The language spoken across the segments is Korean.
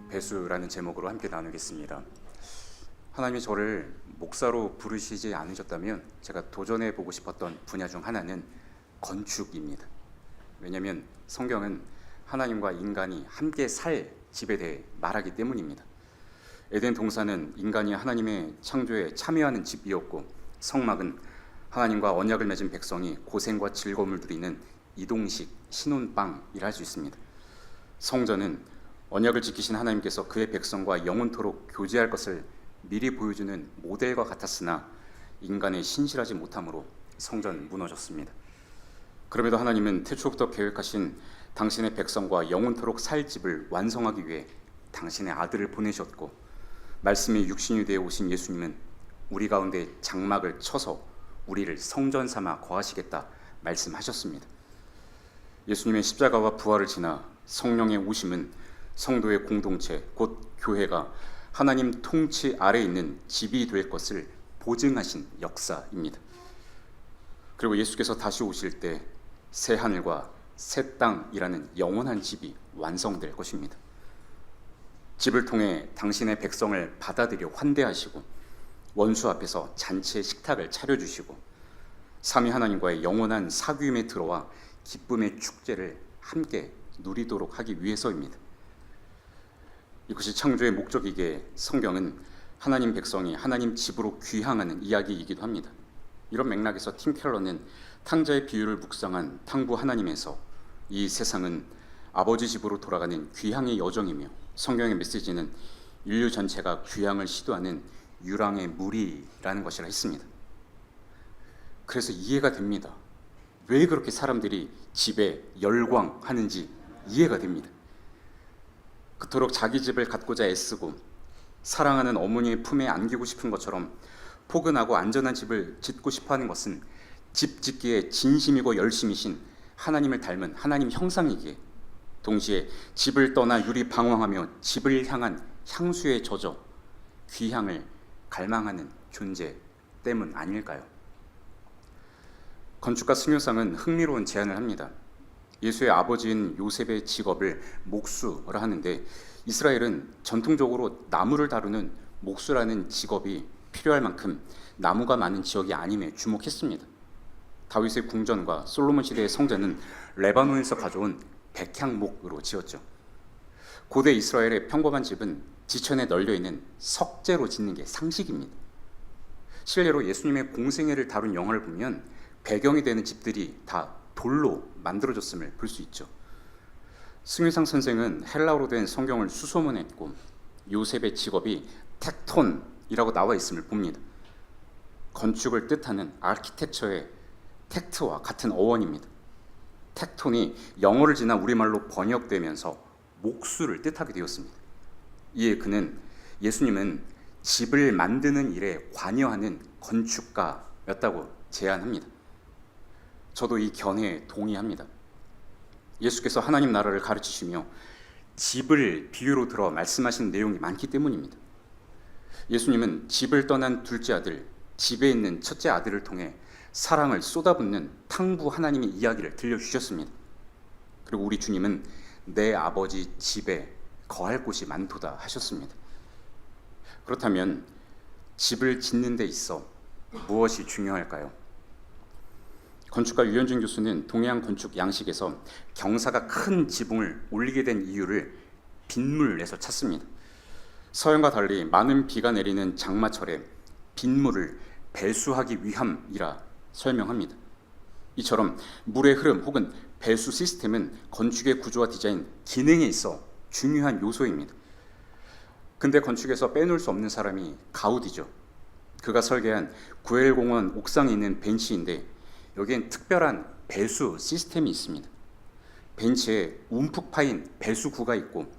배수라는 제목으로 함께 나누겠습니다. 하나님이 저를 목사로 부르시지 않으셨다면 제가 도전해 보고 싶었던 분야 중 하나는 건축입니다. 왜냐하면 성경은 하나님과 인간이 함께 살 집에 대해 말하기 때문입니다. 에덴 동산은 인간이 하나님의 창조에 참여하는 집이었고, 성막은 하나님과 언약을 맺은 백성이 고생과 즐거움을 누리는 이동식 신혼방이라 할 수 있습니다. 성전은 언약을 지키신 하나님께서 그의 백성과 영원토록 교제할 것을 미리 보여주는 모델과 같았으나 인간의 신실하지 못함으로 성전 무너졌습니다. 그럼에도 하나님은 태초부터 계획하신 당신의 백성과 영원토록 살 집을 완성하기 위해 당신의 아들을 보내셨고, 말씀이 육신이 되어 오신 예수님은 우리 가운데 장막을 쳐서 우리를 성전 삼아 거하시겠다 말씀하셨습니다. 예수님의 십자가와 부활을 지나 성령의 오심은 성도의 공동체, 곧 교회가 하나님 통치 아래에 있는 집이 될 것을 보증하신 역사입니다. 그리고 예수께서 다시 오실 때 새 하늘과 새 땅이라는 영원한 집이 완성될 것입니다. 집을 통해 당신의 백성을 받아들여 환대하시고, 원수 앞에서 잔치의 식탁을 차려주시고, 삼위 하나님과의 영원한 사귐에 들어와 기쁨의 축제를 함께 누리도록 하기 위해서입니다. 이것이 창조의 목적이기에 성경은 하나님 백성이 하나님 집으로 귀향하는 이야기이기도 합니다. 이런 맥락에서 팀 켈러는 탕자의 비유를 묵상한 탕부 하나님에서 이 세상은 아버지 집으로 돌아가는 귀향의 여정이며, 성경의 메시지는 인류 전체가 귀향을 시도하는 유랑의 무리라는 것이라 했습니다. 그래서 이해가 됩니다. 왜 그렇게 사람들이 집에 열광하는지 이해가 됩니다. 그토록 자기 집을 갖고자 애쓰고 사랑하는 어머니의 품에 안기고 싶은 것처럼 포근하고 안전한 집을 짓고 싶어하는 것은 집 짓기에 진심이고 열심이신 하나님을 닮은 하나님 형상이기에, 동시에 집을 떠나 유리 방황하며 집을 향한 향수에 젖어 귀향을 갈망하는 존재 때문 아닐까요? 건축가 승효상은 흥미로운 제안을 합니다. 예수의 아버지인 요셉의 직업을 목수라 하는데, 이스라엘은 전통적으로 나무를 다루는 목수라는 직업이 필요할 만큼 나무가 많은 지역이 아님에 주목했습니다. 다윗의 궁전과 솔로몬 시대의 성전은 레바논에서 가져온 백향목으로 지었죠. 고대 이스라엘의 평범한 집은 지천에 널려있는 석재로 짓는 게 상식입니다. 실례로 예수님의 공생애를 다룬 영화를 보면 배경이 되는 집들이 다 돌로 만들어졌음을 볼 수 있죠. 승유상 선생은 헬라어로 된 성경을 수소문했고, 요셉의 직업이 텍톤이라고 나와 있음을 봅니다. 건축을 뜻하는 아키텍처의 텍트와 같은 어원입니다. 텍톤이 영어를 지나 우리말로 번역되면서 목수를 뜻하게 되었습니다. 이에 그는 예수님은 집을 만드는 일에 관여하는 건축가였다고 제안합니다. 저도 이 견해에 동의합니다. 예수께서 하나님 나라를 가르치시며 집을 비유로 들어 말씀하신 내용이 많기 때문입니다. 예수님은 집을 떠난 둘째 아들, 집에 있는 첫째 아들을 통해 사랑을 쏟아붓는 탕부 하나님의 이야기를 들려주셨습니다. 그리고 우리 주님은 내 아버지 집에 거할 곳이 많도다 하셨습니다. 그렇다면 집을 짓는 데 있어 무엇이 중요할까요? 건축가 유현진 교수는 동해안 건축 양식에서 경사가 큰 지붕을 올리게 된 이유를 빗물에서 찾습니다. 서양과 달리 많은 비가 내리는 장마철에 빗물을 배수하기 위함이라 설명합니다. 이처럼 물의 흐름 혹은 배수 시스템은 건축의 구조와 디자인, 기능에 있어 중요한 요소입니다. 근데 건축에서 빼놓을 수 없는 사람이 가우디죠. 그가 설계한 구엘공원 옥상에 있는 벤치인데, 여기엔 특별한 배수 시스템이 있습니다. 벤치에 움푹 파인 배수구가 있고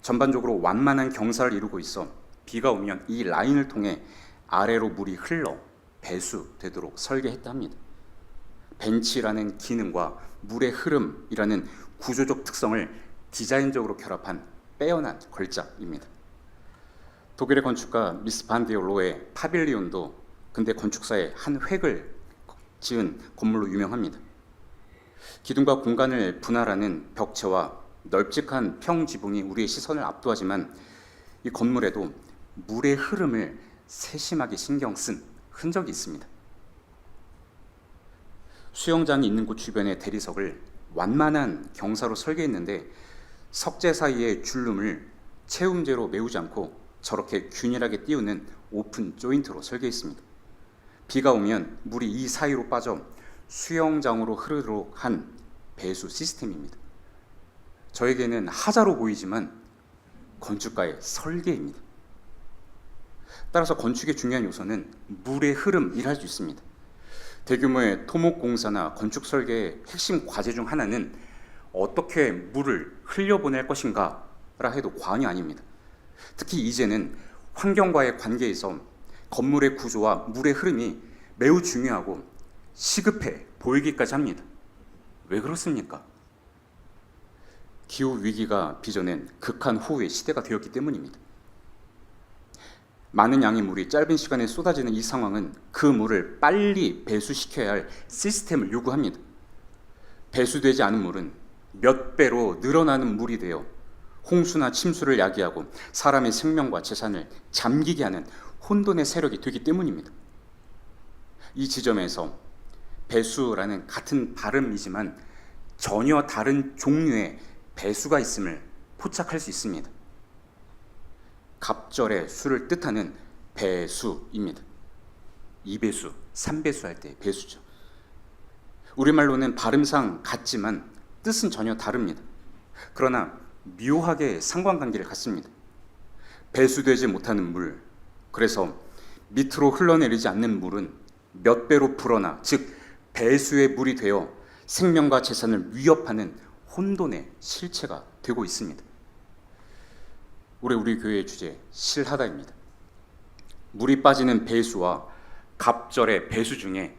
전반적으로 완만한 경사를 이루고 있어 비가 오면 이 라인을 통해 아래로 물이 흘러 배수되도록 설계했다 합니다. 벤치라는 기능과 물의 흐름이라는 구조적 특성을 디자인적으로 결합한 빼어난 걸작입니다. 독일의 건축가 미스 반 데어 로의 파빌리온도 근대 건축사의 한 획을 지은 건물로 유명합니다. 기둥과 공간을 분할하는 벽체와 널찍한 평지붕이 우리의 시선을 압도하지만 이 건물에도 물의 흐름을 세심하게 신경 쓴 흔적이 있습니다. 수영장이 있는 곳 주변의 대리석을 완만한 경사로 설계했는데 석재 사이의 줄룸을 채움제로 메우지 않고 저렇게 균일하게 띄우는 오픈 조인트로 설계했습니다. 비가 오면 물이 이 사이로 빠져 수영장으로 흐르도록 한 배수 시스템입니다. 저에게는 하자로 보이지만 건축가의 설계입니다. 따라서 건축의 중요한 요소는 물의 흐름이라 할 수 있습니다. 대규모의 토목 공사나 건축 설계의 핵심 과제 중 하나는 어떻게 물을 흘려보낼 것인가라 해도 과언이 아닙니다. 특히 이제는 환경과의 관계에서 건물의 구조와 물의 흐름이 매우 중요하고 시급해 보이기까지 합니다. 왜 그렇습니까? 기후 위기가 빚어낸 극한 호우의 시대가 되었기 때문입니다. 많은 양의 물이 짧은 시간에 쏟아지는 이 상황은 그 물을 빨리 배수시켜야 할 시스템을 요구합니다. 배수되지 않은 물은 몇 배로 늘어나는 물이 되어 홍수나 침수를 야기하고 사람의 생명과 재산을 잠기게 하는 혼돈의 세력이 되기 때문입니다. 이 지점에서 배수라는 같은 발음이지만 전혀 다른 종류의 배수가 있음을 포착할 수 있습니다. 갑절의 수를 뜻하는 배수입니다. 2배수, 3배수 할 때 배수죠. 우리말로는 발음상 같지만 뜻은 전혀 다릅니다. 그러나 묘하게 상관관계를 갖습니다. 배수되지 못하는 물, 그래서 밑으로 흘러내리지 않는 물은 몇 배로 불어나, 즉 배수의 물이 되어 생명과 재산을 위협하는 혼돈의 실체가 되고 있습니다. 올해 우리 교회의 주제 실하다입니다. 물이 빠지는 배수와 갑절의 배수 중에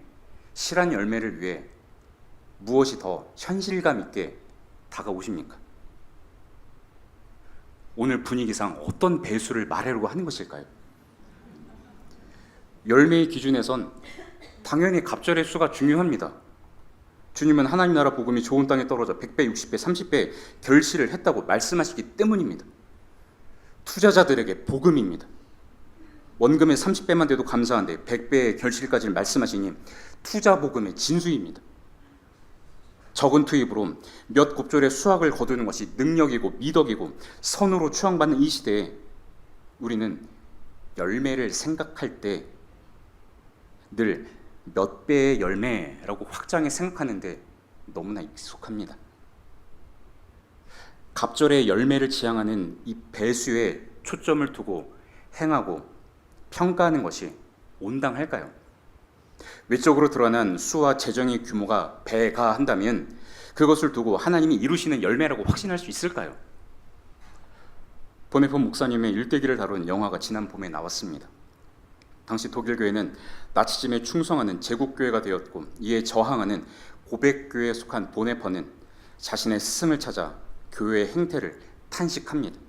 실한 열매를 위해 무엇이 더 현실감 있게 다가오십니까? 오늘 분위기상 어떤 배수를 말하려고 하는 것일까요? 열매의 기준에선 당연히 갑절의 수가 중요합니다. 주님은 하나님 나라 복음이 좋은 땅에 떨어져 100배, 60배, 30배 결실을 했다고 말씀하시기 때문입니다. 투자자들에게 복음입니다. 원금의 30배만 돼도 감사한데 100배의 결실까지를 말씀하시니 투자 복음의 진수입니다. 적은 투입으로 몇 곱절의 수확을 거두는 것이 능력이고 미덕이고 선으로 추앙받는 이 시대에 우리는 열매를 생각할 때 늘 몇 배의 열매라고 확장해 생각하는데 너무나 익숙합니다. 갑절의 열매를 지향하는 이 배수에 초점을 두고 행하고 평가하는 것이 온당할까요? 외적으로 드러난 수와 재정의 규모가 배가 한다면 그것을 두고 하나님이 이루시는 열매라고 확신할 수 있을까요? 보네폰 목사님의 일대기를 다룬 영화가 지난 봄에 나왔습니다. 당시 독일 교회는 나치즘에 충성하는 제국교회가 되었고 이에 저항하는 고백교회에 속한 보네폰은 자신의 스승을 찾아 교회의 행태를 탄식합니다.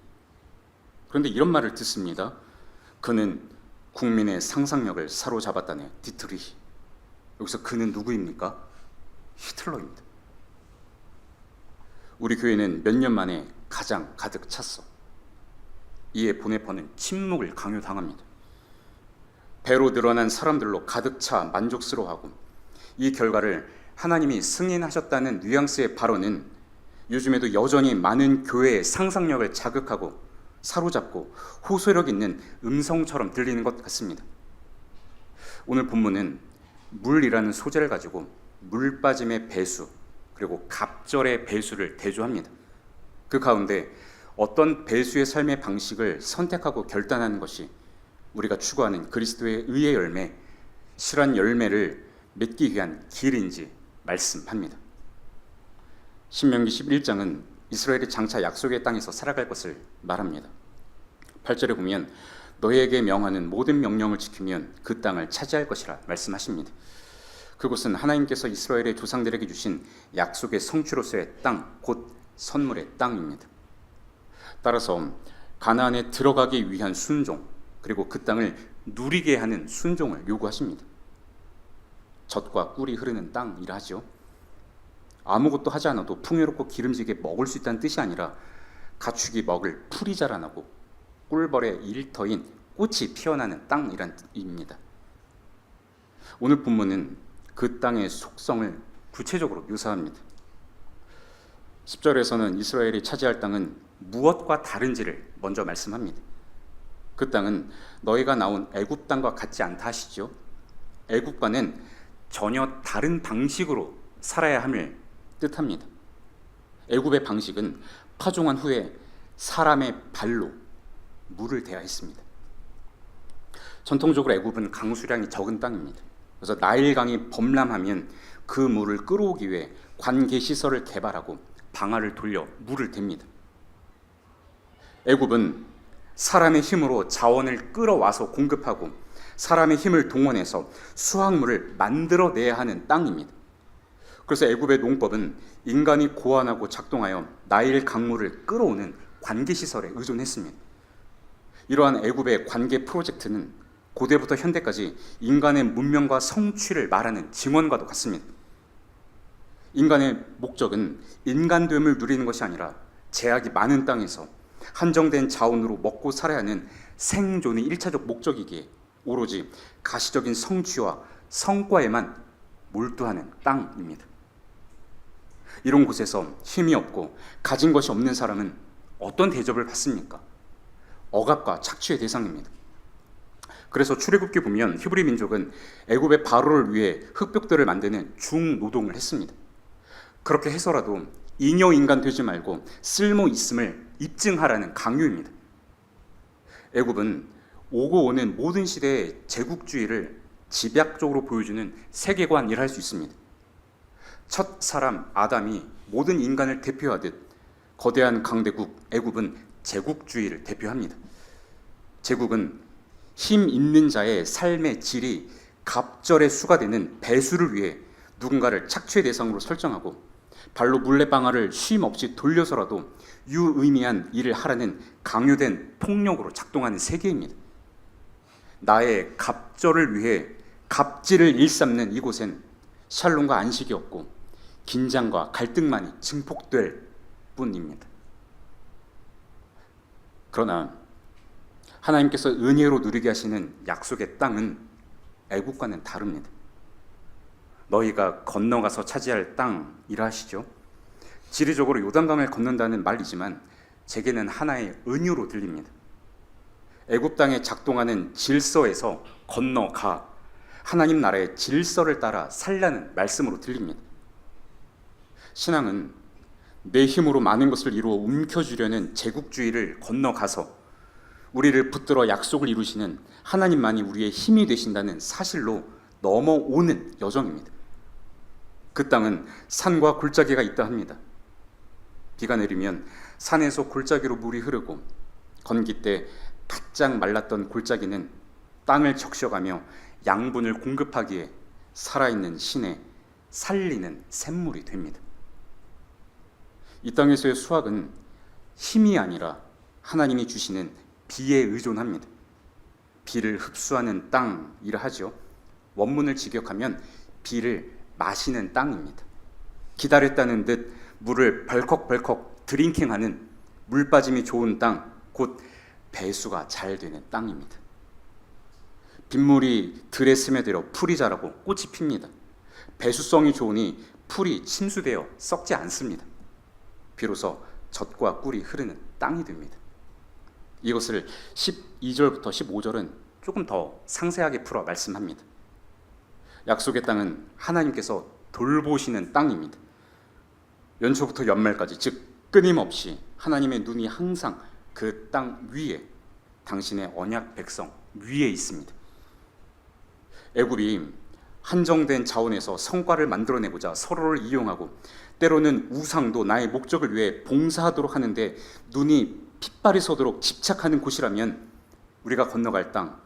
그런데 이런 말을 듣습니다. 그는 국민의 상상력을 사로잡았다네. 디트리히. 여기서 그는 누구입니까? 히틀러입니다. 우리 교회는 몇 년 만에 가장 가득 찼어. 이에 보네폰은 침묵을 강요당합니다. 배로 늘어난 사람들로 가득 차 만족스러워하고 이 결과를 하나님이 승인하셨다는 뉘앙스의 발언은 요즘에도 여전히 많은 교회의 상상력을 자극하고 사로잡고 호소력 있는 음성처럼 들리는 것 같습니다. 오늘 본문은 물이라는 소재를 가지고 물 빠짐의 배수 그리고 갑절의 배수를 대조합니다. 그 가운데 어떤 배수의 삶의 방식을 선택하고 결단하는 것이 우리가 추구하는 그리스도의 의의 열매, 실한 열매를 맺기 위한 길인지 말씀합니다. 신명기 11장은 이스라엘이 장차 약속의 땅에서 살아갈 것을 말합니다. 8절에 보면 너희에게 명하는 모든 명령을 지키면 그 땅을 차지할 것이라 말씀하십니다. 그곳은 하나님께서 이스라엘의 조상들에게 주신 약속의 성취로서의 땅, 곧 선물의 땅입니다. 따라서 가나안에 들어가기 위한 순종, 그리고 그 땅을 누리게 하는 순종을 요구하십니다. 젖과 꿀이 흐르는 땅이라 하죠. 아무것도 하지 않아도 풍요롭고 기름지게 먹을 수 있다는 뜻이 아니라 가축이 먹을 풀이 자라나고 꿀벌의 일터인 꽃이 피어나는 땅이란 뜻입니다. 오늘 본문은 그 땅의 속성을 구체적으로 묘사합니다. 10절에서는 이스라엘이 차지할 땅은 무엇과 다른지를 먼저 말씀합니다. 그 땅은 너희가 나온 애굽 땅과 같지 않다 하시죠. 애굽과는 전혀 다른 방식으로 살아야 함을 뜻합니다. 애굽의 방식은 파종한 후에 사람의 발로 물을 대야 했습니다. 전통적으로 애굽은 강수량이 적은 땅입니다. 그래서 나일강이 범람하면 그 물을 끌어오기 위해 관계시설을 개발하고 방아를 돌려 물을 댑니다. 애굽은 사람의 힘으로 자원을 끌어와서 공급하고 사람의 힘을 동원해서 수확물을 만들어내야 하는 땅입니다. 그래서 애굽의 농법은 인간이 고안하고 작동하여 나일 강물을 끌어오는 관계시설에 의존했습니다. 이러한 애굽의 관계 프로젝트는 고대부터 현대까지 인간의 문명과 성취를 말하는 증언과도 같습니다. 인간의 목적은 인간됨을 누리는 것이 아니라 제약이 많은 땅에서 한정된 자원으로 먹고 살아야 하는 생존의 1차적 목적이기에 오로지 가시적인 성취와 성과에만 몰두하는 땅입니다. 이런 곳에서 힘이 없고 가진 것이 없는 사람은 어떤 대접을 받습니까? 억압과 착취의 대상입니다. 그래서 출애굽기 보면 히브리 민족은 애굽의 바로를 위해 흙벽들을 만드는 중노동을 했습니다. 그렇게 해서라도 잉여인간 되지 말고 쓸모 있음을 입증하라는 강요입니다. 애굽은 오고 오는 모든 시대의 제국주의를 집약적으로 보여주는 세계관이라 할 수 있습니다. 첫 사람 아담이 모든 인간을 대표하듯 거대한 강대국 애굽은 제국주의를 대표합니다. 제국은 힘 있는 자의 삶의 질이 갑절의 수가 되는 배수를 위해 누군가를 착취의 대상으로 설정하고 발로 물레방아를 쉼 없이 돌려서라도 유의미한 일을 하라는 강요된 폭력으로 작동하는 세계입니다. 나의 갑절을 위해 갑질을 일삼는 이곳엔 샬롬과 안식이 없고 긴장과 갈등만이 증폭될 뿐입니다. 그러나 하나님께서 은혜로 누리게 하시는 약속의 땅은 애국과는 다릅니다. 너희가 건너가서 차지할 땅이라 하시죠. 지리적으로 요단강을 건넌다는 말이지만 제게는 하나의 은유로 들립니다. 애굽 땅에 작동하는 질서에서 건너가 하나님 나라의 질서를 따라 살라는 말씀으로 들립니다. 신앙은 내 힘으로 많은 것을 이루어 움켜쥐려는 제국주의를 건너가서 우리를 붙들어 약속을 이루시는 하나님만이 우리의 힘이 되신다는 사실로 넘어오는 여정입니다. 그 땅은 산과 골짜기가 있다 합니다. 비가 내리면 산에서 골짜기로 물이 흐르고 건기 때 바짝 말랐던 골짜기는 땅을 적셔가며 양분을 공급하기에 살아있는 신에 살리는 샘물이 됩니다. 이 땅에서의 수확은 힘이 아니라 하나님이 주시는 비에 의존합니다. 비를 흡수하는 땅이라 하죠. 원문을 직역하면 비를 마시는 땅입니다. 기다렸다는 듯 물을 벌컥벌컥 드링킹하는 물 빠짐이 좋은 땅, 곧 배수가 잘 되는 땅입니다. 빗물이 들에 스며들어 풀이 자라고 꽃이 핍니다. 배수성이 좋으니 풀이 침수되어 썩지 않습니다. 비로소 젖과 꿀이 흐르는 땅이 됩니다. 이것을 12절부터 15절은 조금 더 상세하게 풀어 말씀합니다. 약속의 땅은 하나님께서 돌보시는 땅입니다. 연초부터 연말까지, 즉 끊임없이 하나님의 눈이 항상 그 땅 위에, 당신의 언약 백성 위에 있습니다. 애굽이 한정된 자원에서 성과를 만들어내고자 서로를 이용하고 때로는 우상도 나의 목적을 위해 봉사하도록 하는데 눈이 핏발이 서도록 집착하는 곳이라면 우리가 건너갈 땅,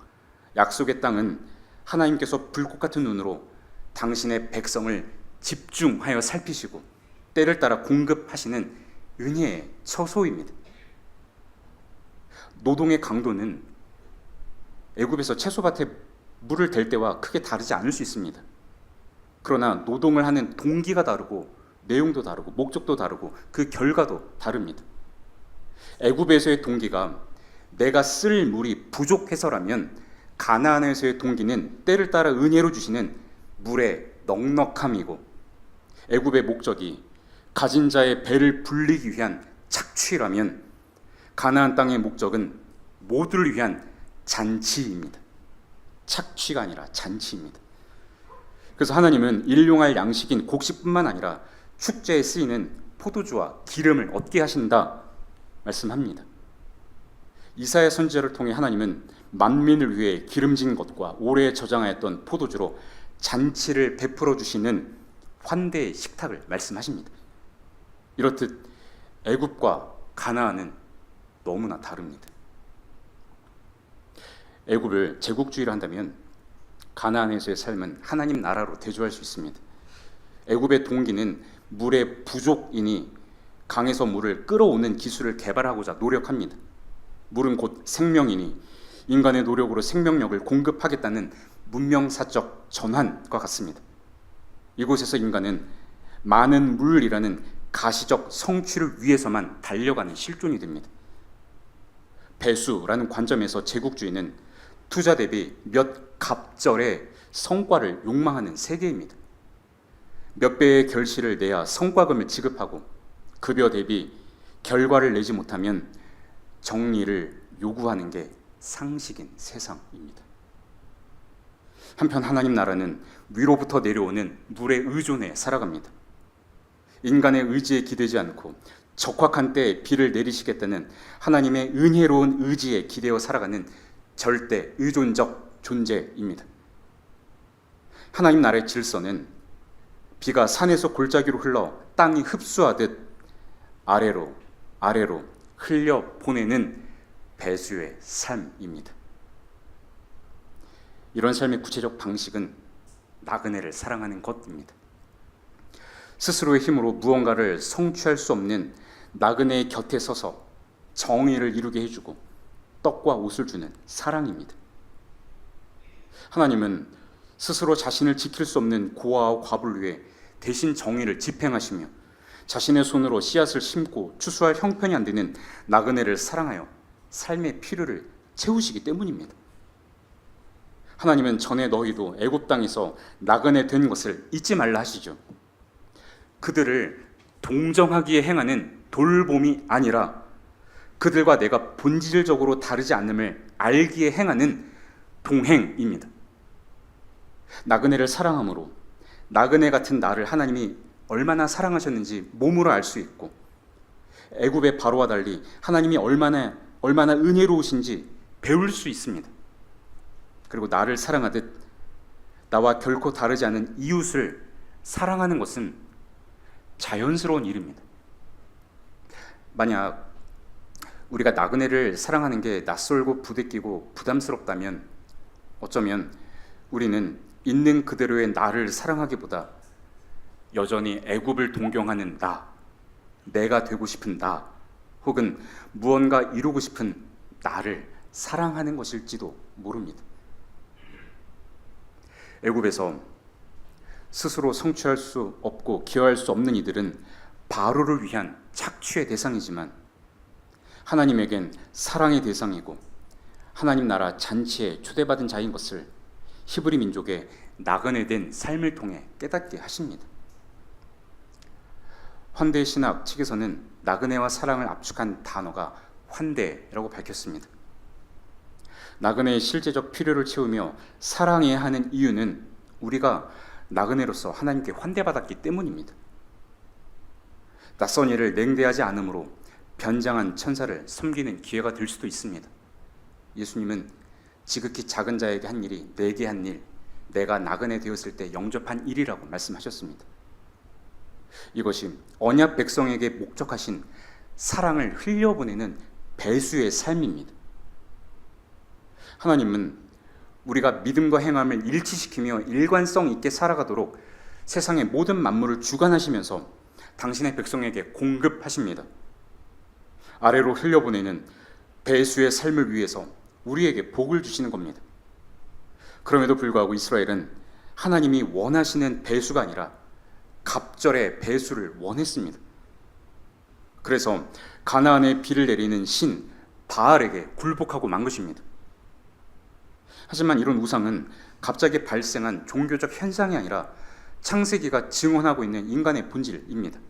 약속의 땅은 하나님께서 불꽃 같은 눈으로 당신의 백성을 집중하여 살피시고 때를 따라 공급하시는 은혜의 처소입니다. 노동의 강도는 애굽에서 채소밭에 물을 댈 때와 크게 다르지 않을 수 있습니다. 그러나 노동을 하는 동기가 다르고 내용도 다르고 목적도 다르고 그 결과도 다릅니다. 애굽에서의 동기가 내가 쓸 물이 부족해서라면 가나안에서의 동기는 때를 따라 은혜로 주시는 물의 넉넉함이고, 애굽의 목적이 가진 자의 배를 불리기 위한 착취라면 가나안 땅의 목적은 모두를 위한 잔치입니다. 착취가 아니라 잔치입니다. 그래서 하나님은 일용할 양식인 곡식뿐만 아니라 축제에 쓰이는 포도주와 기름을 얻게 하신다 말씀합니다. 이사야 선지자를 통해 하나님은 만민을 위해 기름진 것과 오래 저장하였던 포도주로 잔치를 베풀어 주시는 환대의 식탁을 말씀하십니다. 이렇듯 애굽과 가나안은 너무나 다릅니다. 애굽을 제국주의를 한다면 가나안에서의 삶은 하나님 나라로 대조할 수 있습니다. 애굽의 동기는 물의 부족이니 강에서 물을 끌어오는 기술을 개발하고자 노력합니다. 물은 곧 생명이니 인간의 노력으로 생명력을 공급하겠다는 문명사적 전환과 같습니다. 이곳에서 인간은 많은 물이라는 가시적 성취를 위해서만 달려가는 실존이 됩니다. 배수라는 관점에서 제국주의는 투자 대비 몇 갑절의 성과를 욕망하는 세계입니다. 몇 배의 결실을 내야 성과금을 지급하고 급여 대비 결과를 내지 못하면 정리를 요구하는 게 상식인 세상입니다. 한편 하나님 나라는 위로부터 내려오는 물의 의존에 살아갑니다. 인간의 의지에 기대지 않고 적확한 때에 비를 내리시겠다는 하나님의 은혜로운 의지에 기대어 살아가는 절대 의존적 존재입니다. 하나님 나라의 질서는 비가 산에서 골짜기로 흘러 땅이 흡수하듯 아래로 흘려 보내는 배수의 삶입니다. 이런 삶의 구체적 방식은 나그네를 사랑하는 것입니다. 스스로의 힘으로 무언가를 성취할 수 없는 나그네의 곁에 서서 정의를 이루게 해주고 떡과 옷을 주는 사랑입니다. 하나님은 스스로 자신을 지킬 수 없는 고아와 과부를 위해 대신 정의를 집행하시며 자신의 손으로 씨앗을 심고 추수할 형편이 안 되는 나그네를 사랑하여 삶의 필요를 채우시기 때문입니다. 하나님은 전에 너희도 애굽 땅에서 나그네 된 것을 잊지 말라 하시죠. 그들을 동정하기에 행하는 돌봄이 아니라 그들과 내가 본질적으로 다르지 않음을 알기에 행하는 동행입니다. 나그네를 사랑함으로 나그네 같은 나를 하나님이 얼마나 사랑하셨는지 몸으로 알 수 있고, 애굽의 바로와 달리 하나님이 얼마나 은혜로우신지 배울 수 있습니다. 그리고 나를 사랑하듯 나와 결코 다르지 않은 이웃을 사랑하는 것은 자연스러운 일입니다. 만약 우리가 나그네를 사랑하는 게 낯설고 부대끼고 부담스럽다면 어쩌면 우리는 있는 그대로의 나를 사랑하기보다 여전히 애굽을 동경하는 내가 되고 싶은 나, 혹은 무언가 이루고 싶은 나를 사랑하는 것일지도 모릅니다. 애굽에서 스스로 성취할 수 없고 기여할 수 없는 이들은 바로를 위한 착취의 대상이지만 하나님에겐 사랑의 대상이고 하나님 나라 잔치에 초대받은 자인 것을 히브리 민족의 나그네된 삶을 통해 깨닫게 하십니다. 환대 신학 측에서는 나그네와 사랑을 압축한 단어가 환대라고 밝혔습니다. 나그네의 실제적 필요를 채우며 사랑해야 하는 이유는 우리가 나그네로서 하나님께 환대받았기 때문입니다. 낯선 일을 냉대하지 않으므로 변장한 천사를 섬기는 기회가 될 수도 있습니다. 예수님은 지극히 작은 자에게 한 일이 내게 한 일, 내가 나그네 되었을 때 영접한 일이라고 말씀하셨습니다. 이것이 언약 백성에게 목적하신 사랑을 흘려보내는 배수의 삶입니다. 하나님은 우리가 믿음과 행함을 일치시키며 일관성 있게 살아가도록 세상의 모든 만물을 주관하시면서 당신의 백성에게 공급하십니다. 아래로 흘려보내는 배수의 삶을 위해서 우리에게 복을 주시는 겁니다. 그럼에도 불구하고 이스라엘은 하나님이 원하시는 배수가 아니라 갑절의 배수를 원했습니다. 그래서 가나안에 비를 내리는 신 바알에게 굴복하고 만 것입니다. 하지만 이런 우상은 갑자기 발생한 종교적 현상이 아니라 창세기가 증언하고 있는 인간의 본질입니다.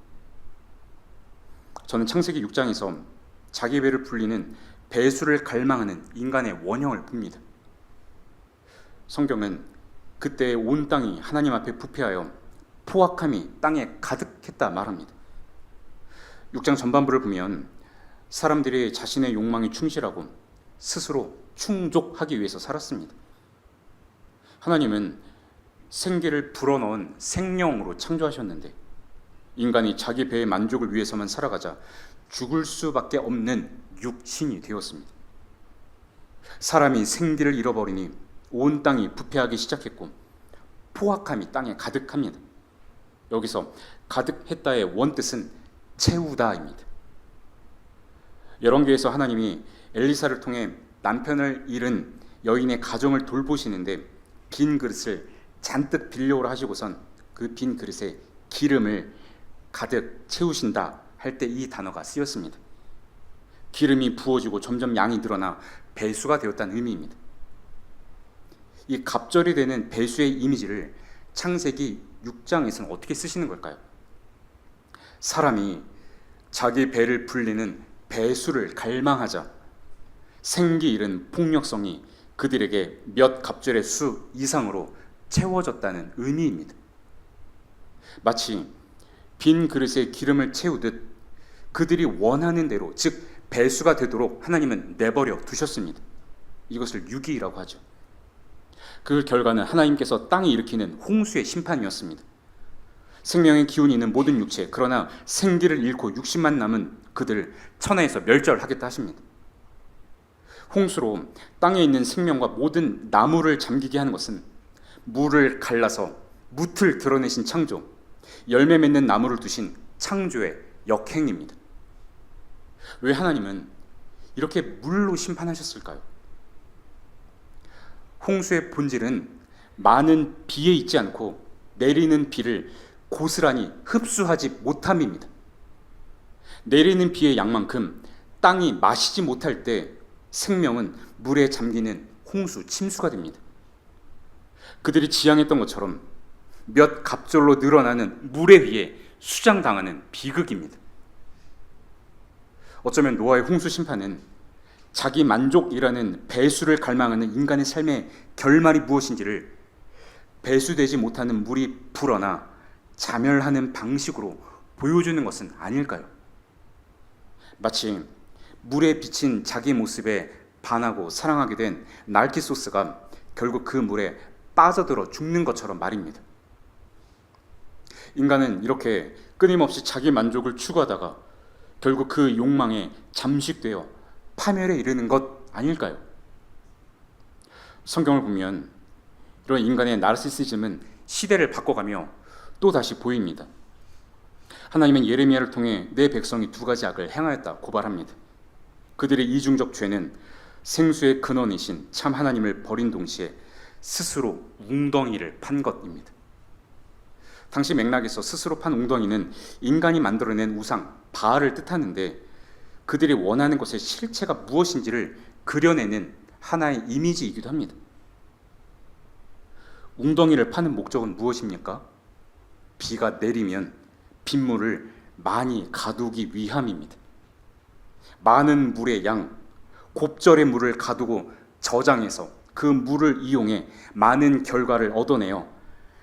저는 창세기 6장에서 자기 배를 불리는 배수를 갈망하는 인간의 원형을 봅니다. 성경은 그때 온 땅이 하나님 앞에 부패하여 포악함이 땅에 가득했다 말합니다. 6장 전반부를 보면 사람들이 자신의 욕망에 충실하고 스스로 충족하기 위해서 살았습니다. 하나님은 생기를 불어넣은 생명으로 창조하셨는데 인간이 자기 배의 만족을 위해서만 살아가자 죽을 수밖에 없는 육신이 되었습니다. 사람이 생기를 잃어버리니 온 땅이 부패하기 시작했고 포악함이 땅에 가득합니다. 여기서 가득했다의 원뜻은 채우다입니다. 열왕기에서 하나님이 엘리사를 통해 남편을 잃은 여인의 가정을 돌보시는데 빈 그릇을 잔뜩 빌려오라 하시고선 그 빈 그릇에 기름을 가득 채우신다 할 때 이 단어가 쓰였습니다. 기름이 부어지고 점점 양이 늘어나 배수가 되었다는 의미입니다. 이 갑절이 되는 배수의 이미지를 창세기 6장에서는 어떻게 쓰시는 걸까요? 사람이 자기 배를 불리는 배수를 갈망하자 생기 잃은 폭력성이 그들에게 몇 갑절의 수 이상으로 채워졌다는 의미입니다. 마치 빈 그릇에 기름을 채우듯 그들이 원하는 대로, 즉 배수가 되도록 하나님은 내버려 두셨습니다. 이것을 유기라고 하죠. 그 결과는 하나님께서 땅에 일으키는 홍수의 심판이었습니다. 생명의 기운이 있는 모든 육체, 그러나 생기를 잃고 육신만 남은 그들을 천하에서 멸절하겠다 하십니다. 홍수로 땅에 있는 생명과 모든 나무를 잠기게 하는 것은 물을 갈라서 뭇을 드러내신 창조, 열매 맺는 나무를 두신 창조의 역행입니다. 왜 하나님은 이렇게 물로 심판하셨을까요? 홍수의 본질은 많은 비에 있지 않고 내리는 비를 고스란히 흡수하지 못함입니다. 내리는 비의 양만큼 땅이 마시지 못할 때 생명은 물에 잠기는 홍수, 침수가 됩니다. 그들이 지향했던 것처럼 몇 갑절로 늘어나는 물에 의해 수장당하는 비극입니다. 어쩌면 노아의 홍수 심판은 자기 만족이라는 배수를 갈망하는 인간의 삶의 결말이 무엇인지를 배수되지 못하는 물이 불어나 자멸하는 방식으로 보여주는 것은 아닐까요? 마치 물에 비친 자기 모습에 반하고 사랑하게 된 날키소스가 결국 그 물에 빠져들어 죽는 것처럼 말입니다. 인간은 이렇게 끊임없이 자기 만족을 추구하다가 결국 그 욕망에 잠식되어 파멸에 이르는 것 아닐까요? 성경을 보면 이런 인간의 나르시시즘은 시대를 바꿔가며 또 다시 보입니다. 하나님은 예레미야를 통해 내 백성이 두 가지 악을 행하였다 고발합니다. 그들의 이중적 죄는 생수의 근원이신 참 하나님을 버린 동시에 스스로 웅덩이를 판 것입니다. 당시 맥락에서 스스로 판 웅덩이는 인간이 만들어낸 우상 바알을 뜻하는데 그들이 원하는 것의 실체가 무엇인지를 그려내는 하나의 이미지이기도 합니다. 웅덩이를 파는 목적은 무엇입니까? 비가 내리면 빗물을 많이 가두기 위함입니다. 많은 물의 양, 곱절의 물을 가두고 저장해서 그 물을 이용해 많은 결과를 얻어내어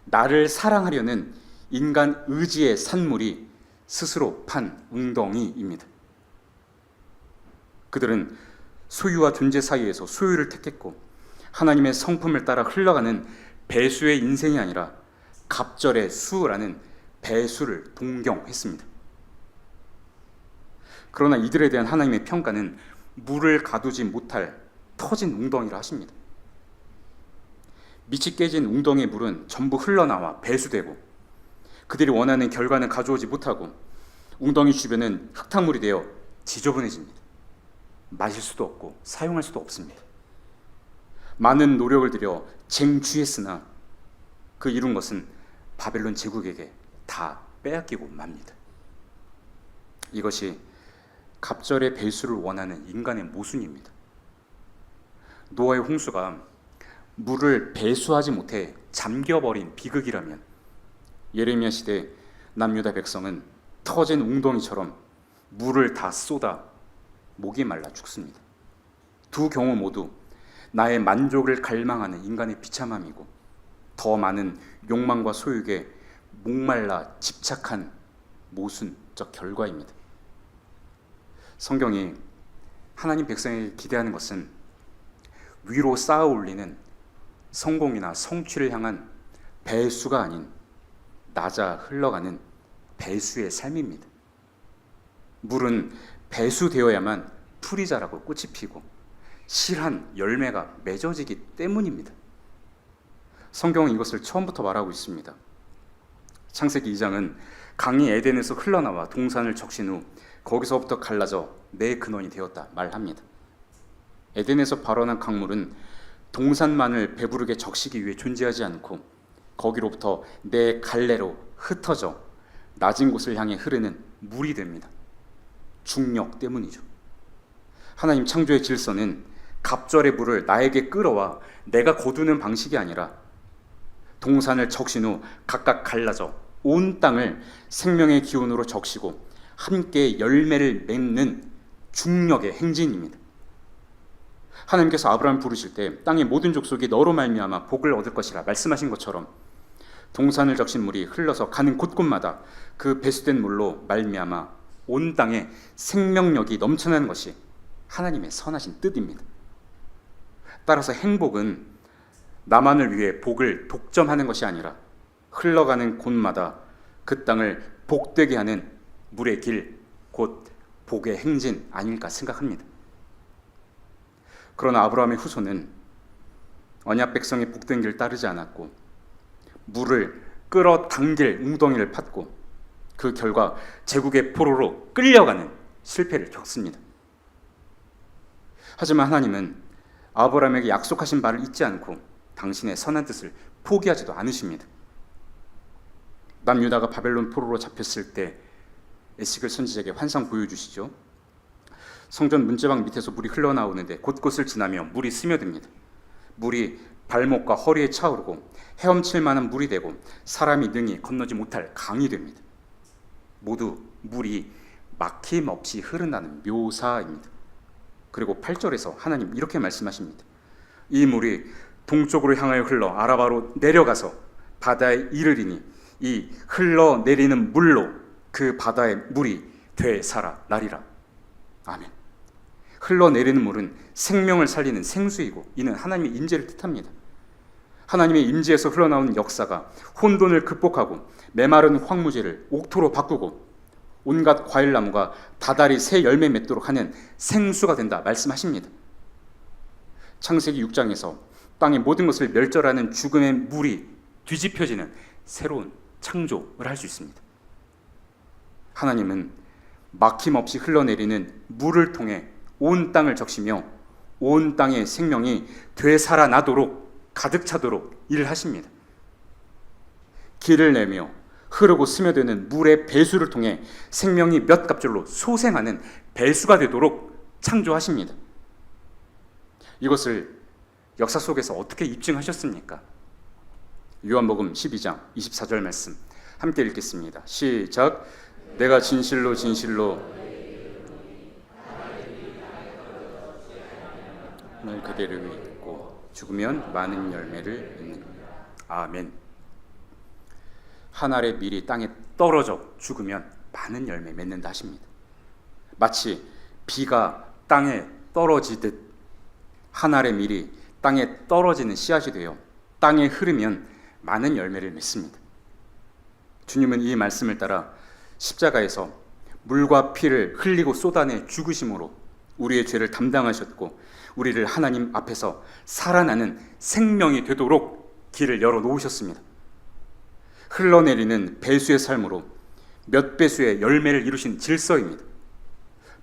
나를 사랑하려는 인간 의지의 산물이 스스로 판 웅덩이입니다. 그들은 소유와 존재 사이에서 소유를 택했고 하나님의 성품을 따라 흘러가는 배수의 인생이 아니라 갑절의 수라는 배수를 동경했습니다. 그러나 이들에 대한 하나님의 평가는 물을 가두지 못할 터진 웅덩이라 하십니다. 밑이 깨진 웅덩이의 물은 전부 흘러나와 배수되고 그들이 원하는 결과는 가져오지 못하고 웅덩이 주변은 흙탕물이 되어 지저분해집니다. 마실 수도 없고 사용할 수도 없습니다. 많은 노력을 들여 쟁취했으나 그 이룬 것은 바벨론 제국에게 다 빼앗기고 맙니다. 이것이 갑절의 배수를 원하는 인간의 모순입니다. 노아의 홍수가 물을 배수하지 못해 잠겨버린 비극이라면 예레미야 시대 남유다 백성은 터진 웅덩이처럼 물을 다 쏟아 목이 말라 죽습니다. 두 경우 모두 나의 만족을 갈망하는 인간의 비참함이고 더 많은 욕망과 소유에 목말라 집착한 모순적 결과입니다. 성경이 하나님 백성에게 기대하는 것은 위로 쌓아 올리는 성공이나 성취를 향한 배수가 아닌 낮아 흘러가는 배수의 삶입니다. 물은 배수되어야만 풀이 자라고 꽃이 피고 실한 열매가 맺어지기 때문입니다. 성경은 이것을 처음부터 말하고 있습니다. 창세기 2장은 강이 에덴에서 흘러나와 동산을 적신 후 거기서부터 갈라져 내 근원이 되었다 말합니다. 에덴에서 발원한 강물은 동산만을 배부르게 적시기 위해 존재하지 않고 거기로부터 내 갈래로 흩어져 낮은 곳을 향해 흐르는 물이 됩니다. 중력 때문이죠. 하나님 창조의 질서는 갑절의 물을 나에게 끌어와 내가 거두는 방식이 아니라 동산을 적신 후 각각 갈라져 온 땅을 생명의 기운으로 적시고 함께 열매를 맺는 중력의 행진입니다. 하나님께서 아브라함을 부르실 때 땅의 모든 족속이 너로 말미암아 복을 얻을 것이라 말씀하신 것처럼 동산을 적신 물이 흘러서 가는 곳곳마다 그 배수된 물로 말미암아 온 땅에 생명력이 넘쳐나는 것이 하나님의 선하신 뜻입니다. 따라서 행복은 나만을 위해 복을 독점하는 것이 아니라 흘러가는 곳마다 그 땅을 복되게 하는 물의 길, 곧 복의 행진 아닐까 생각합니다. 그러나 아브라함의 후손은 언약 백성의 복된 길 따르지 않았고 물을 끌어당길 웅덩이를 팠고 그 결과 제국의 포로로 끌려가는 실패를 겪습니다. 하지만 하나님은 아브라함에게 약속하신 바를 잊지 않고 당신의 선한 뜻을 포기하지도 않으십니다. 남유다가 바벨론 포로로 잡혔을 때 에스겔 선지자에게 환상 보여주시죠. 성전 문제방 밑에서 물이 흘러나오는데 곳곳을 지나며 물이 스며듭니다. 물이 발목과 허리에 차오르고 헤엄칠 만한 물이 되고 사람이 능히 건너지 못할 강이 됩니다. 모두 물이 막힘없이 흐른다는 묘사입니다. 그리고 8절에서 하나님 이렇게 말씀하십니다. 이 물이 동쪽으로 향하여 흘러 아라바로 내려가서 바다에 이르리니 이 흘러내리는 물로 그 바다의 물이 되살아나리라. 아멘. 흘러내리는 물은 생명을 살리는 생수이고 이는 하나님의 임재를 뜻합니다. 하나님의 임재에서 흘러나오는 역사가 혼돈을 극복하고 메마른 황무지를 옥토로 바꾸고 온갖 과일나무가 다달이 새 열매 맺도록 하는 생수가 된다 말씀하십니다. 창세기 6장에서 땅의 모든 것을 멸절하는 죽음의 물이 뒤집혀지는 새로운 창조를 할 수 있습니다. 하나님은 막힘없이 흘러내리는 물을 통해 온 땅을 적시며 온 땅의 생명이 되살아나도록 가득 차도록 일을 하십니다. 길을 내며 흐르고 스며드는 물의 배수를 통해 생명이 몇 갑절로 소생하는 배수가 되도록 창조하십니다. 이것을 역사 속에서 어떻게 입증하셨습니까? 요한복음 12장 24절 말씀 함께 읽겠습니다. 시작. 내가 진실로 진실로 늘 그대를 믿고 죽으면 많은 열매를 맺는. 아멘. 한 알의 밀이 땅에 떨어져 죽으면 많은 열매 맺는다 하십니다. 마치 비가 땅에 떨어지듯 한 알의 밀이 땅에 떨어지는 씨앗이 되어 땅에 흐르면 많은 열매를 맺습니다. 주님은 이 말씀을 따라 십자가에서 물과 피를 흘리고 쏟아내 죽으심으로 우리의 죄를 담당하셨고 우리를 하나님 앞에서 살아나는 생명이 되도록 길을 열어놓으셨습니다. 흘러내리는 배수의 삶으로 몇 배수의 열매를 이루신 질서입니다.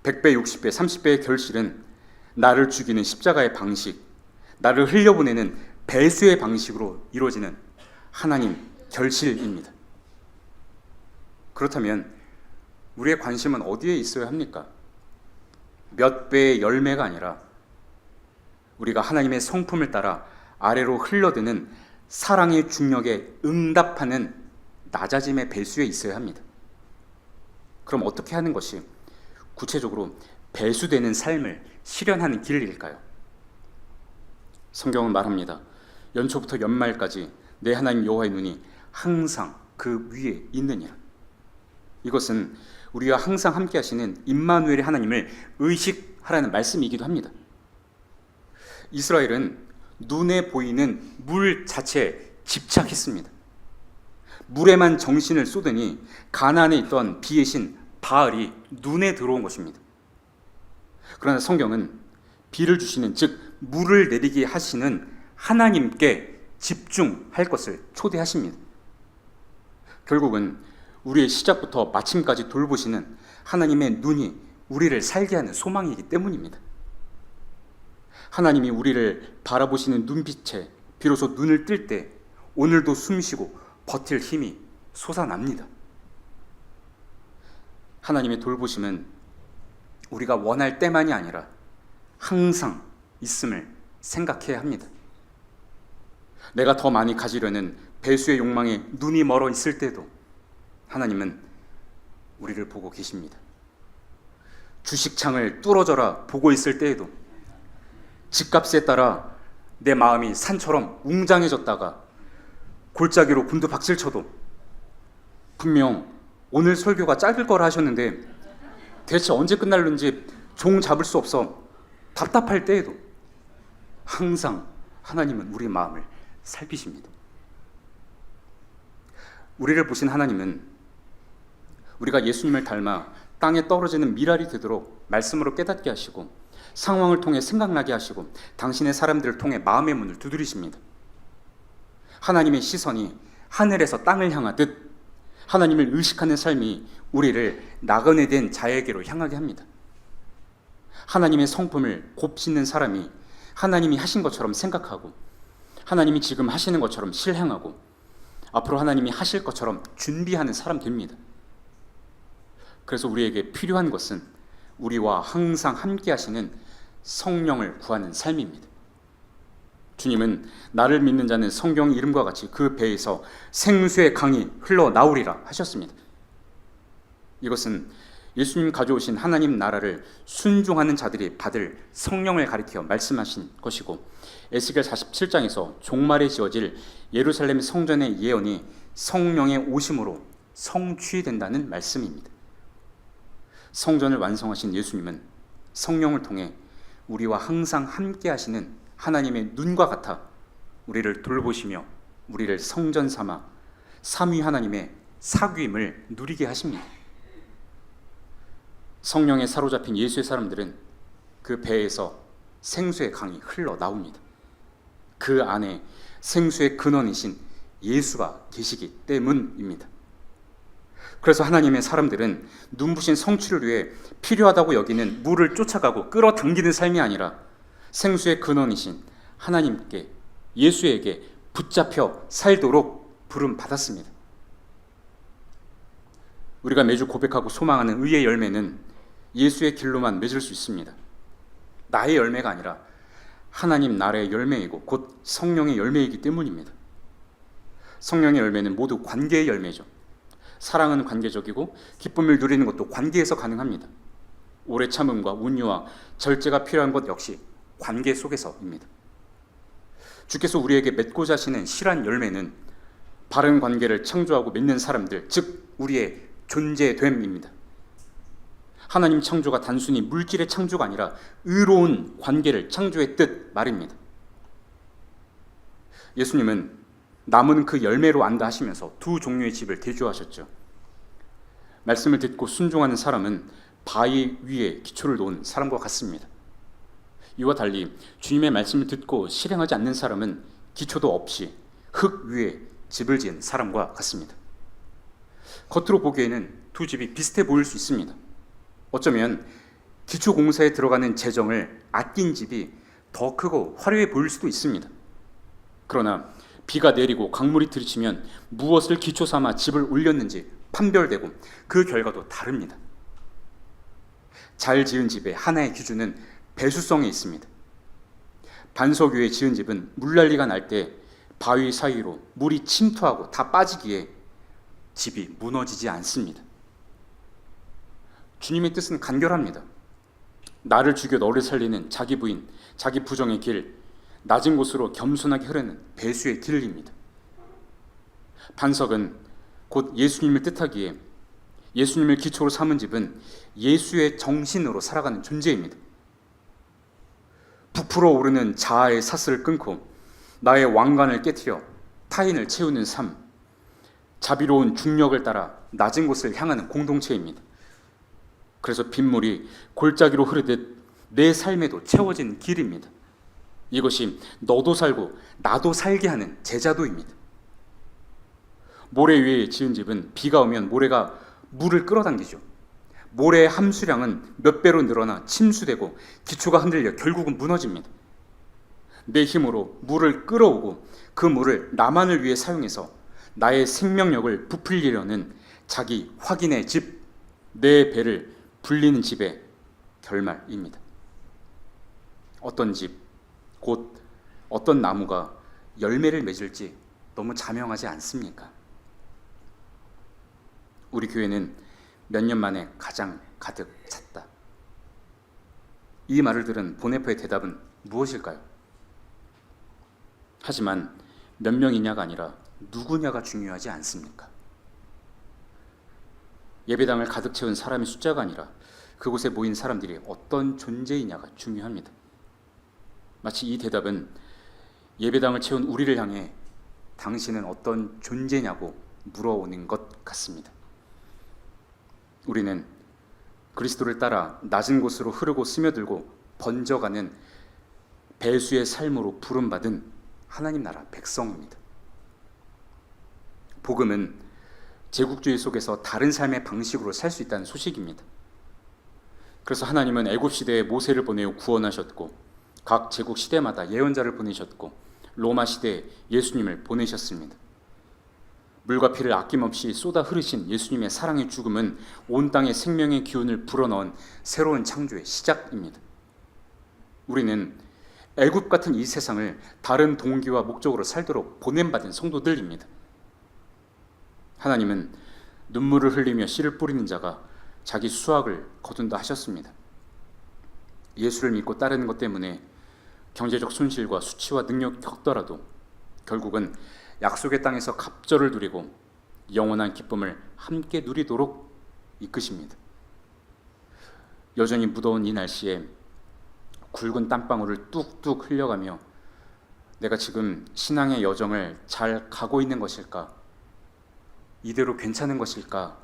100배, 60배, 30배의 결실은 나를 죽이는 십자가의 방식, 나를 흘려보내는 배수의 방식으로 이루어지는 하나님 결실입니다. 그렇다면 우리의 관심은 어디에 있어야 합니까? 몇 배의 열매가 아니라 우리가 하나님의 성품을 따라 아래로 흘러드는 사랑의 중력에 응답하는 낮아짐의 배수에 있어야 합니다. 그럼 어떻게 하는 것이 구체적으로 배수되는 삶을 실현하는 길일까요? 성경은 말합니다. 연초부터 연말까지 내 하나님 여호와의 눈이 항상 그 위에 있느니라. 이것은 우리와 항상 함께 하시는 임마누엘의 하나님을 의식하라는 말씀이기도 합니다. 이스라엘은 눈에 보이는 물 자체에 집착했습니다. 물에만 정신을 쏟으니 가나안에 있던 비의 신 바알이 눈에 들어온 것입니다. 그러나 성경은 비를 주시는, 즉 물을 내리게 하시는 하나님께 집중할 것을 초대하십니다. 결국은 우리의 시작부터 마침까지 돌보시는 하나님의 눈이 우리를 살게 하는 소망이기 때문입니다. 하나님이 우리를 바라보시는 눈빛에 비로소 눈을 뜰 때 오늘도 숨쉬고 버틸 힘이 솟아납니다. 하나님의 돌보심은 우리가 원할 때만이 아니라 항상 있음을 생각해야 합니다. 내가 더 많이 가지려는 배수의 욕망에 눈이 멀어 있을 때도 하나님은 우리를 보고 계십니다. 주식창을 뚫어져라 보고 있을 때에도, 집값에 따라 내 마음이 산처럼 웅장해졌다가 골짜기로 곤두박질쳐도, 분명 오늘 설교가 짧을 거라 하셨는데 대체 언제 끝날는지 종 잡을 수 없어 답답할 때에도 항상 하나님은 우리의 마음을 살피십니다. 우리를 보신 하나님은 우리가 예수님을 닮아 땅에 떨어지는 미랄이 되도록 말씀으로 깨닫게 하시고, 상황을 통해 생각나게 하시고, 당신의 사람들을 통해 마음의 문을 두드리십니다. 하나님의 시선이 하늘에서 땅을 향하듯 하나님을 의식하는 삶이 우리를 나그네 된 자에게로 향하게 합니다. 하나님의 성품을 곱씹는 사람이 하나님이 하신 것처럼 생각하고, 하나님이 지금 하시는 것처럼 실행하고, 앞으로 하나님이 하실 것처럼 준비하는 사람 됩니다. 그래서 우리에게 필요한 것은 우리와 항상 함께 하시는 성령을 구하는 삶입니다. 주님은 나를 믿는 자는 성경 이름과 같이 그 배에서 생수의 강이 흘러나오리라 하셨습니다. 이것은 예수님 가져오신 하나님 나라를 순종하는 자들이 받을 성령을 가리켜 말씀하신 것이고, 에스겔 47장에서 종말에 지어질 예루살렘 성전의 예언이 성령의 오심으로 성취된다는 말씀입니다. 성전을 완성하신 예수님은 성령을 통해 우리와 항상 함께 하시는 하나님의 눈과 같아 우리를 돌보시며 우리를 성전 삼아 삼위 하나님의 사귐을 누리게 하십니다. 성령에 사로잡힌 예수의 사람들은 그 배에서 생수의 강이 흘러나옵니다. 그 안에 생수의 근원이신 예수가 계시기 때문입니다. 그래서 하나님의 사람들은 눈부신 성취를 위해 필요하다고 여기는 물을 쫓아가고 끌어당기는 삶이 아니라 생수의 근원이신 하나님께, 예수에게 붙잡혀 살도록 부름받았습니다. 우리가 매주 고백하고 소망하는 의의 열매는 예수의 길로만 맺을 수 있습니다. 나의 열매가 아니라 하나님 나라의 열매이고 곧 성령의 열매이기 때문입니다. 성령의 열매는 모두 관계의 열매죠. 사랑은 관계적이고 기쁨을 누리는 것도 관계에서 가능합니다. 오래 참음과 온유와 절제가 필요한 것 역시 관계 속에서입니다. 주께서 우리에게 맺고자 하시는 실한 열매는 바른 관계를 창조하고 맺는 사람들, 즉 우리의 존재됨입니다. 하나님 창조가 단순히 물질의 창조가 아니라 의로운 관계를 창조했듯 말입니다. 예수님은 나무는 그 열매로 안다 하시면서 두 종류의 집을 대조하셨죠. 말씀을 듣고 순종하는 사람은 바위 위에 기초를 놓은 사람과 같습니다. 이와 달리 주님의 말씀을 듣고 실행하지 않는 사람은 기초도 없이 흙 위에 집을 지은 사람과 같습니다. 겉으로 보기에는 두 집이 비슷해 보일 수 있습니다. 어쩌면 기초 공사에 들어가는 재정을 아낀 집이 더 크고 화려해 보일 수도 있습니다. 그러나 비가 내리고 강물이 들이치면 무엇을 기초 삼아 집을 올렸는지 판별되고 그 결과도 다릅니다. 잘 지은 집의 하나의 기준은 배수성에 있습니다. 반석 위에 지은 집은 물난리가 날 때 바위 사이로 물이 침투하고 다 빠지기에 집이 무너지지 않습니다. 주님의 뜻은 간결합니다. 나를 죽여 너를 살리는 자기 부인, 자기 부정의 길, 낮은 곳으로 겸손하게 흐르는 배수의 길입니다. 반석은 곧 예수님을 뜻하기에 예수님을 기초로 삼은 집은 예수의 정신으로 살아가는 존재입니다. 부풀어 오르는 자아의 사슬을 끊고 나의 왕관을 깨트려 타인을 채우는 삶, 자비로운 중력을 따라 낮은 곳을 향하는 공동체입니다. 그래서 빗물이 골짜기로 흐르듯 내 삶에도 채워진 길입니다. 이것이 너도 살고 나도 살게 하는 제자도입니다. 모래 위에 지은 집은 비가 오면 모래가 물을 끌어당기죠. 모래의 함수량은 몇 배로 늘어나 침수되고 기초가 흔들려 결국은 무너집니다. 내 힘으로 물을 끌어오고 그 물을 나만을 위해 사용해서 나의 생명력을 부풀리려는 자기 확인의 집, 내 배를 불리는 집의 결말입니다. 어떤 집, 곧 어떤 나무가 열매를 맺을지 너무 자명하지 않습니까? 우리 교회는 몇 년 만에 가장 가득 찼다. 이 말을 들은 보네퍼의 대답은 무엇일까요? 하지만 몇 명이냐가 아니라 누구냐가 중요하지 않습니까? 예배당을 가득 채운 사람의 숫자가 아니라 그곳에 모인 사람들이 어떤 존재이냐가 중요합니다. 마치 이 대답은 예배당을 채운 우리를 향해 당신은 어떤 존재냐고 물어오는 것 같습니다. 우리는 그리스도를 따라 낮은 곳으로 흐르고 스며들고 번져가는 배수의 삶으로 부름받은 하나님 나라 백성입니다. 복음은 제국주의 속에서 다른 삶의 방식으로 살 수 있다는 소식입니다. 그래서 하나님은 애굽 시대에 모세를 보내어 구원하셨고 각 제국 시대마다 예언자를 보내셨고 로마 시대에 예수님을 보내셨습니다. 물과 피를 아낌없이 쏟아 흐르신 예수님의 사랑의 죽음은 온 땅에 생명의 기운을 불어넣은 새로운 창조의 시작입니다. 우리는 애굽 같은 이 세상을 다른 동기와 목적으로 살도록 보냄받은 성도들입니다. 하나님은 눈물을 흘리며 씨를 뿌리는 자가 자기 수확을 거둔다 하셨습니다. 예수를 믿고 따르는 것 때문에 경제적 손실과 수치와 능력이 겪더라도 결국은 약속의 땅에서 갑절을 누리고 영원한 기쁨을 함께 누리도록 이끄십니다. 여전히 무더운 이 날씨에 굵은 땀방울을 뚝뚝 흘려가며 내가 지금 신앙의 여정을 잘 가고 있는 것일까? 이대로 괜찮은 것일까?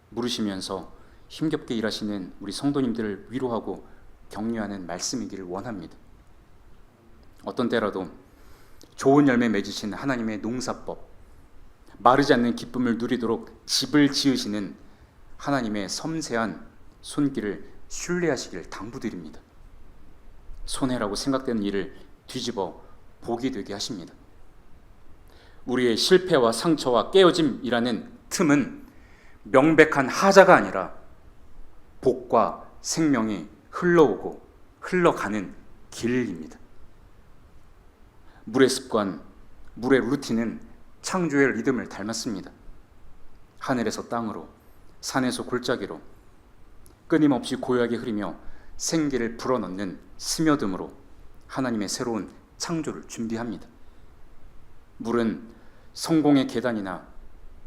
물으시면서 힘겹게 일하시는 우리 성도님들을 위로하고 격려하는 말씀이기를 원합니다. 어떤 때라도 좋은 열매 맺으신 하나님의 농사법, 마르지 않는 기쁨을 누리도록 집을 지으시는 하나님의 섬세한 손길을 신뢰하시기를 당부드립니다. 손해라고 생각되는 일을 뒤집어 복이 되게 하십니다. 우리의 실패와 상처와 깨어짐이라는 틈은 명백한 하자가 아니라 복과 생명이 흘러오고 흘러가는 길입니다. 물의 습관, 물의 루틴은 창조의 리듬을 닮았습니다. 하늘에서 땅으로, 산에서 골짜기로 끊임없이 고요하게 흐르며 생기를 불어넣는 스며듦으로 하나님의 새로운 창조를 준비합니다. 물은 성공의 계단이나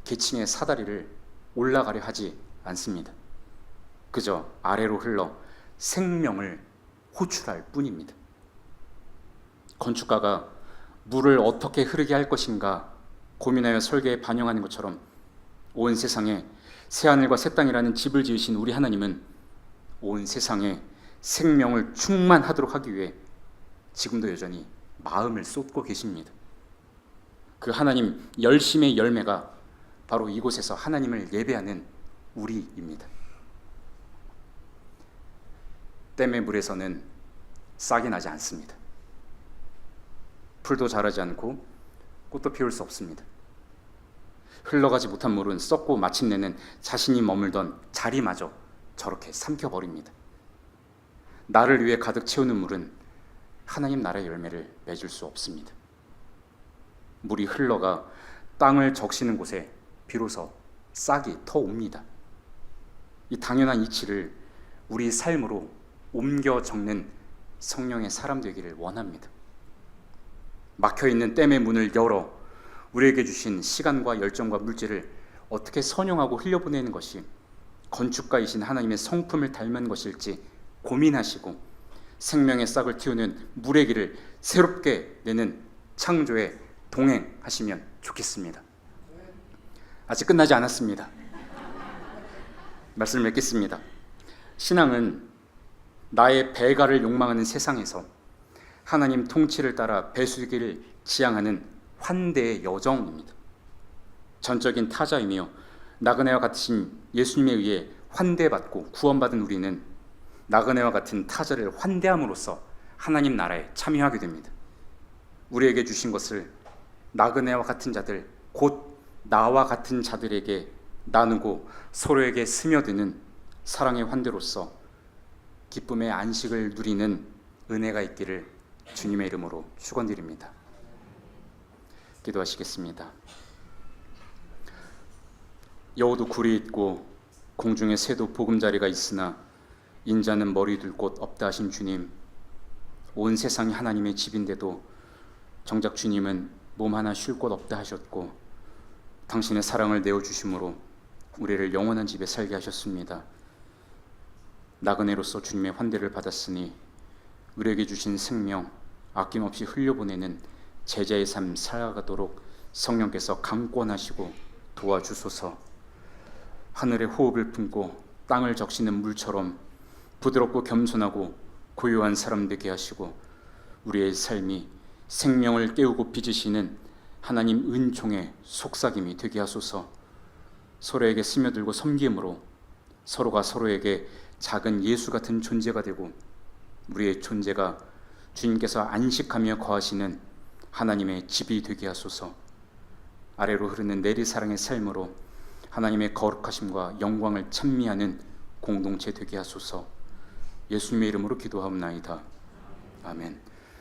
계층의 사다리를 올라가려 하지 않습니다. 그저 아래로 흘러 생명을 호출할 뿐입니다. 건축가가 물을 어떻게 흐르게 할 것인가 고민하여 설계에 반영하는 것처럼 온 세상에 새하늘과 새 땅이라는 집을 지으신 우리 하나님은 온 세상에 생명을 충만하도록 하기 위해 지금도 여전히 마음을 쏟고 계십니다. 그 하나님 열심의 열매가 바로 이곳에서 하나님을 예배하는 우리입니다. 댐의 물에서는 싹이 나지 않습니다. 풀도 자라지 않고 꽃도 피울 수 없습니다. 흘러가지 못한 물은 썩고 마침내는 자신이 머물던 자리마저 저렇게 삼켜버립니다. 나를 위해 가득 채우는 물은 하나님 나라의 열매를 맺을 수 없습니다. 물이 흘러가 땅을 적시는 곳에 비로소 싹이 터옵니다. 이 당연한 이치를 우리 삶으로 옮겨 적는 성령의 사람 되기를 원합니다. 막혀있는 댐의 문을 열어 우리에게 주신 시간과 열정과 물질을 어떻게 선용하고 흘려보내는 것이 건축가이신 하나님의 성품을 닮은 것일지 고민하시고 생명의 싹을 틔우는 물의 길을 새롭게 내는 창조에 동행하시면 좋겠습니다. 아직 끝나지 않았습니다. 말씀을 맺겠습니다. 신앙은 나의 배가를 욕망하는 세상에서 하나님 통치를 따라 배수기를 지향하는 환대의 여정입니다. 전적인 타자이며 나그네와 같으신 예수님에 의해 환대받고 구원받은 우리는 나그네와 같은 타자를 환대함으로써 하나님 나라에 참여하게 됩니다. 우리에게 주신 것을 나그네와 같은 자들, 곧 나와 같은 자들에게 나누고 서로에게 스며드는 사랑의 환대로서 기쁨의 안식을 누리는 은혜가 있기를 주님의 이름으로 축원드립니다. 기도하시겠습니다. 여호도 굴이 있고 공중에 새도 보금자리가 있으나 인자는 머리 둘 곳 없다 하신 주님, 온 세상이 하나님의 집인데도 정작 주님은 몸 하나 쉴 곳 없다 하셨고 당신의 사랑을 내어주심으로 우리를 영원한 집에 살게 하셨습니다. 나그네로서 주님의 환대를 받았으니 우리에게 주신 생명 아낌없이 흘려보내는 제자의 삶 살아가도록 성령께서 강권하시고 도와주소서. 하늘의 호흡을 품고 땅을 적시는 물처럼 부드럽고 겸손하고 고요한 사람 되게 하시고 우리의 삶이 생명을 깨우고 빚으시는 하나님 은총의 속삭임이 되게 하소서. 서로에게 스며들고 섬김으로 서로가 서로에게 작은 예수 같은 존재가 되고 우리의 존재가 주님께서 안식하며 거하시는 하나님의 집이 되게 하소서. 아래로 흐르는 내리사랑의 삶으로 하나님의 거룩하심과 영광을 찬미하는 공동체 되게 하소서. 예수님의 이름으로 기도하옵나이다. 아멘.